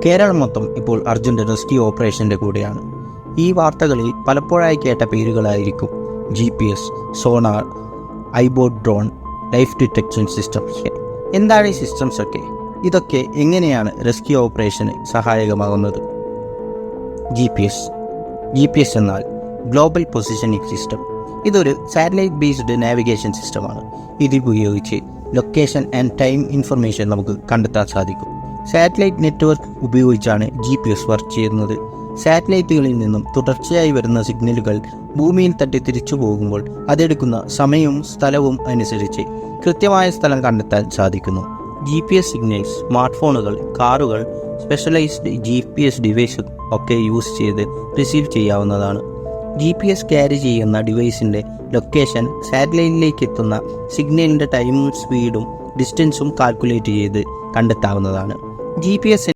കേരളം മൊത്തം ഇപ്പോൾ urgent rescue ഓപ്പറേഷൻ്റെ കൂടെയാണ്. ഈ വാർത്തകളിൽ പലപ്പോഴായി കേട്ട പേരുകളായിരിക്കും GPS, സോണാർ, ഐബോട്ട് ഡ്രോൺ, ലൈഫ് ഡിറ്റക്ഷൻ സിസ്റ്റംസ്. എന്താണ് ഈ സിസ്റ്റംസ് ഒക്കെ? ഇതൊക്കെ എങ്ങനെയാണ് റെസ്ക്യൂ ഓപ്പറേഷന് സഹായകമാകുന്നത്? GPS എന്നാൽ ഗ്ലോബൽ പൊസിഷനിങ് സിസ്റ്റം. ഇതൊരു സാറ്റലൈറ്റ് ബേസ്ഡ് നാവിഗേഷൻ സിസ്റ്റമാണ്. ഇതുപയോഗിച്ച് ലൊക്കേഷൻ ആൻഡ് ടൈം ഇൻഫർമേഷൻ നമുക്ക് കണ്ടെത്താൻ സാധിക്കും. സാറ്റലൈറ്റ് നെറ്റ്വർക്ക് ഉപയോഗിച്ചാണ് GPS വർക്ക് ചെയ്യുന്നത്. സാറ്റലൈറ്റുകളിൽ നിന്നും തുടർച്ചയായി വരുന്ന സിഗ്നലുകൾ ഭൂമിയിൽ തട്ടി തിരിച്ചു പോകുമ്പോൾ അതെടുക്കുന്ന സമയവും സ്ഥലവും അനുസരിച്ച് കൃത്യമായ സ്ഥലം കണ്ടെത്താൻ സാധിക്കുന്നു. GPS സിഗ്നൽസ് സ്മാർട്ട് ഫോണുകൾ, കാറുകൾ, സ്പെഷ്യലൈസ്ഡ് GPS ഡിവൈസ് ഒക്കെ യൂസ് ചെയ്ത് റിസീവ് ചെയ്യാവുന്നതാണ്. GPS ക്യാരി ചെയ്യുന്ന ഡിവൈസിൻ്റെ ലൊക്കേഷൻ സാറ്റലൈറ്റിലേക്ക് എത്തുന്ന സിഗ്നലിൻ്റെ ടൈമും സ്പീഡും ഡിസ്റ്റൻസും കാൽക്കുലേറ്റ് ചെയ്ത് കണ്ടെത്താവുന്നതാണ്. GPS